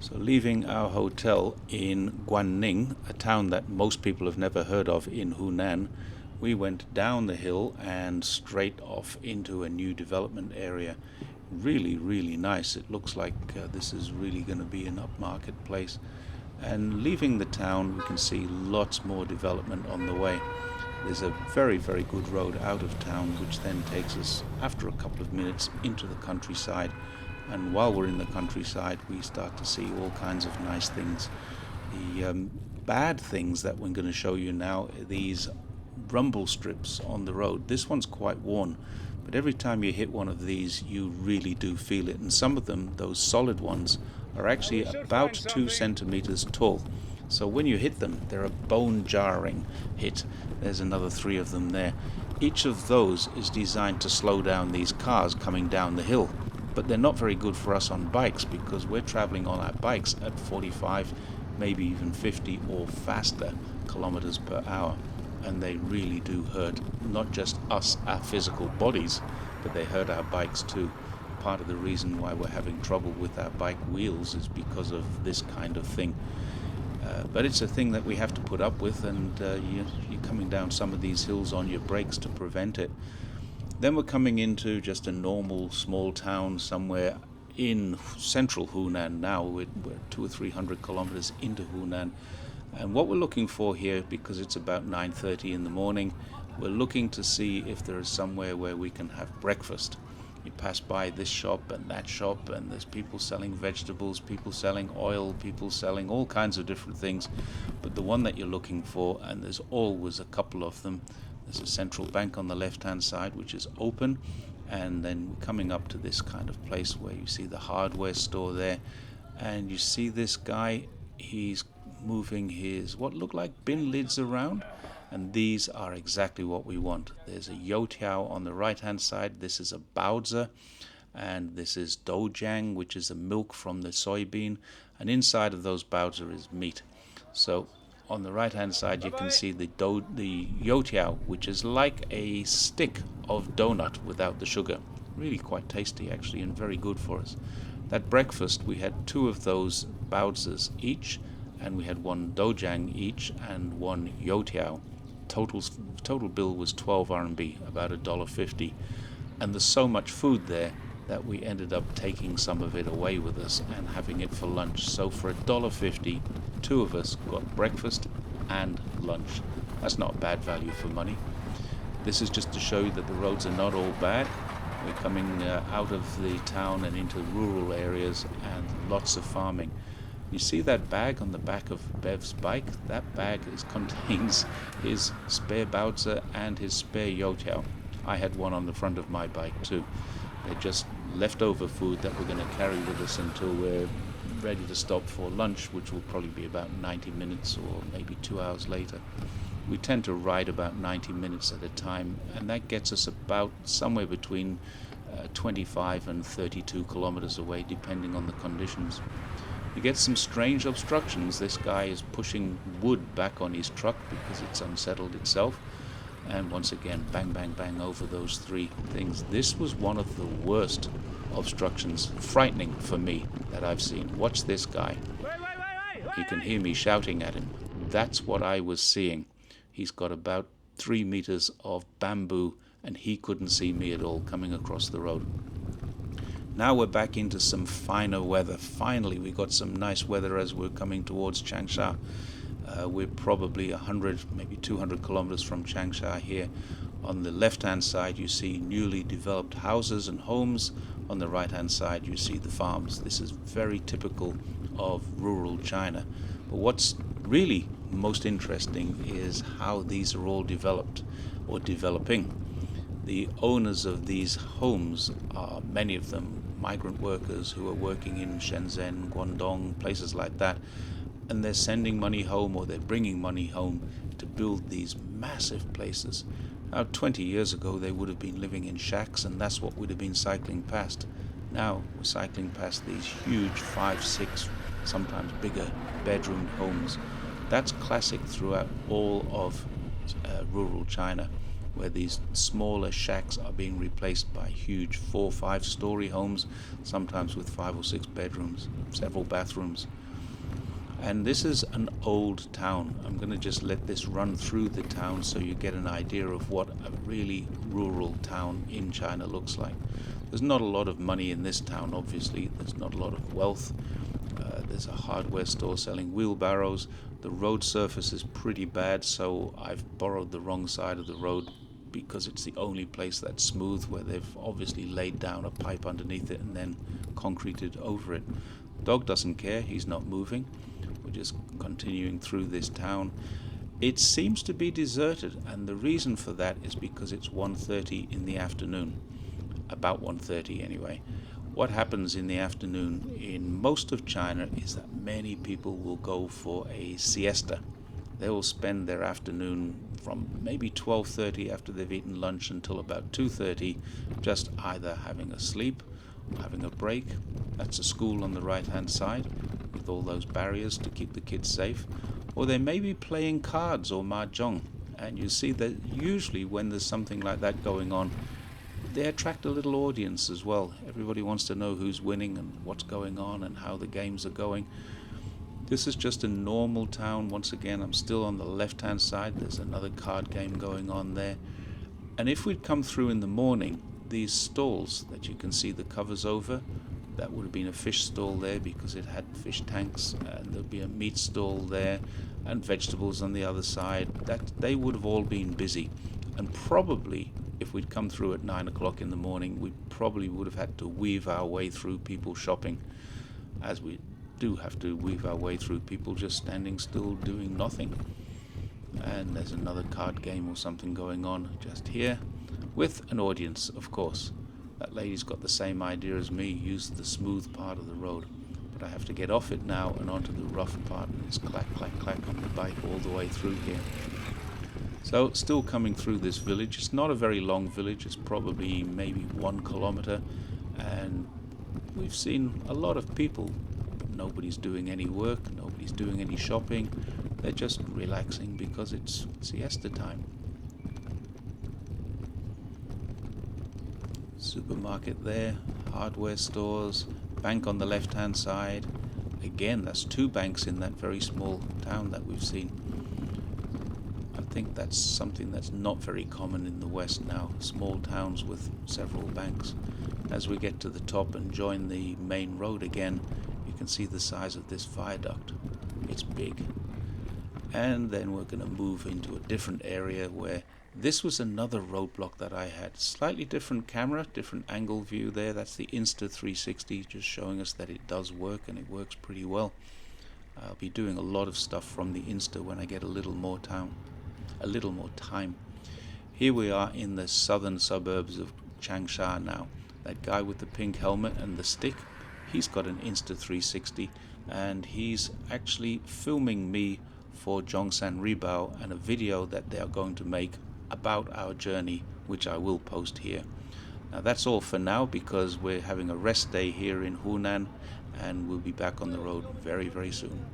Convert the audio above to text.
So leaving our hotel in Ning, a town that most people have never heard of in Hunan, we went down the hill and straight off into a new development area. Really, really nice. It looks like this is really going to be an upmarket place. And leaving the town, we can see lots more development on the way. There's a very, very good road out of town, which then takes us, after a couple of minutes, into the countryside. And while we're in the countryside, we start to see all kinds of nice things. The bad things that we're going to show you now are these rumble strips on the road. This one's quite worn, but every time you hit one of these, you really do feel it. And some of them, those solid ones, are actually about 2 centimeters tall. So when you hit them, they're a bone-jarring hit. There's another 3 of them there. Each of those is designed to slow down these cars coming down the hill. But they're not very good for us on bikes because we're traveling on our bikes at 45, maybe even 50 or faster kilometers per hour. And they really do hurt, not just us, our physical bodies, but they hurt our bikes too. Part of the reason why we're having trouble with our bike wheels is because of this kind of thing. But it's a thing that we have to put up with, and you're coming down some of these hills on your brakes to prevent it. Then we're coming into just a normal small town somewhere in central Hunan now. We're 200 or 300 kilometers into Hunan. And what we're looking for here, because it's about 9:30 in the morning, we're looking to see if there is somewhere where we can have breakfast. You pass by this shop and that shop, and there's people selling vegetables, people selling oil, people selling all kinds of different things. But the one that you're looking for, and there's always a couple of them, there's a central bank on the left-hand side, which is open, and then we're coming up to this kind of place where you see the hardware store there, and you see this guy, he's moving his what look like bin lids around, and these are exactly what we want. There's a youtiao on the right-hand side, this is a baozi, and this is dojang, which is the milk from the soybean, and inside of those baozi is meat. So on the right-hand side, you can see the youtiao, which is like a stick of donut without the sugar. Really quite tasty, actually, and very good for us. At breakfast, we had 2 of those baozis each, and we had 1 dojang each and 1 youtiao. Total bill was 12 RMB, about $1.50. And there's so much food there that we ended up taking some of it away with us and having it for lunch. So for $1.50, 2 of us got breakfast and lunch. That's not bad value for money. This is just to show you that the roads are not all bad. We're coming out of the town and into rural areas and lots of farming. You see that bag on the back of Bev's bike? That bag contains his spare baozi and his spare youtiao. I had one on the front of my bike too. They're just leftover food that we're going to carry with us until we're ready to stop for lunch, which will probably be about 90 minutes or maybe 2 hours later. We tend to ride about 90 minutes at a time, and that gets us about somewhere between 25 and 32 kilometers away, depending on the conditions. You get some strange obstructions. This guy is pushing wood back on his truck because it's unsettled itself. And once again, bang, bang, bang over those 3 things. This was one of the worst obstructions, frightening for me, that I've seen. Watch this guy. You can hear me shouting at him. That's what I was seeing. He's got about 3 meters of bamboo, and he couldn't see me at all coming across the road. Now we're back into some finer weather. Finally, we got some nice weather as we're coming towards Changsha. We're probably 100, maybe 200 kilometers from Changsha here. On the left-hand side, you see newly developed houses and homes. On the right-hand side, you see the farms. This is very typical of rural China. But what's really most interesting is how these are all developed or developing. The owners of these homes are, many of them, migrant workers who are working in Shenzhen, Guangdong, places like that, and they're sending money home or they're bringing money home to build these massive places. Now, 20 years ago, they would have been living in shacks, and that's what we'd have been cycling past. Now, we're cycling past these huge 5, 6, sometimes bigger bedroom homes. That's classic throughout all of rural China. where these smaller shacks are being replaced by huge 4 or 5 story homes, sometimes with 5 or 6 bedrooms, several bathrooms. And this is an old town. I'm going to just let this run through the town so you get an idea of what a really rural town in China looks like. There's not a lot of money in this town, obviously. There's not a lot of wealth. There's a hardware store selling wheelbarrows. The road surface is pretty bad, so I've borrowed the wrong side of the road because it's the only place that's smooth, where they've obviously laid down a pipe underneath it and then concreted over it. Dog doesn't care, he's not moving. We're just continuing through this town. It seems to be deserted, and the reason for that is because it's 1:30 in the afternoon. About 1:30 anyway. What happens in the afternoon in most of China is that many people will go for a siesta. They will spend their afternoon from maybe 12:30 after they've eaten lunch until about 2:30 just either having a sleep or having a break. That's a school on the right hand side with all those barriers to keep the kids safe. Or they may be playing cards or mahjong. And you see that usually when there's something like that going on, they attract a little audience as well. Everybody wants to know who's winning and what's going on and how the games are going. This is just a normal town. Once again, I'm still on the left-hand side. There's another card game going on there. And if we'd come through in the morning, these stalls that you can see the covers over, that would have been a fish stall there because it had fish tanks, and there'd be a meat stall there and vegetables on the other side. That they would have all been busy. And probably if we'd come through at 9 o'clock in the morning, we probably would have had to weave our way through people shopping, as we do have to weave our way through people just standing still doing nothing. And there's another card game or something going on just here with an audience, of course. That lady's got the same idea as me, use the smooth part of the road. But I have to get off it now and onto the rough part, and it's clack, clack, clack on the bike all the way through here. So still coming through this village. It's not a very long village, it's probably maybe 1 kilometer, and we've seen a lot of people, but nobody's doing any work, nobody's doing any shopping. They're just relaxing because it's siesta time. Supermarket there, hardware stores, bank on the left hand side. Again, that's 2 banks in that very small town that we've seen. I think that's something that's not very common in the West now, small towns with several banks. As we get to the top and join the main road again, you can see the size of this viaduct. It's big. And then we're going to move into a different area where this was another roadblock that I had. Slightly different camera, different angle view there. That's the Insta360, just showing us that it does work, and it works pretty well. I'll be doing a lot of stuff from the Insta when I get a little more time. Here we are in the southern suburbs of Changsha now. That guy with the pink helmet and the stick, he's got an Insta360, and he's actually filming me for Zhongshan Ribao and a video that they are going to make about our journey, which I will post here. Now that's all for now, because we're having a rest day here in Hunan, and we'll be back on the road very, very soon.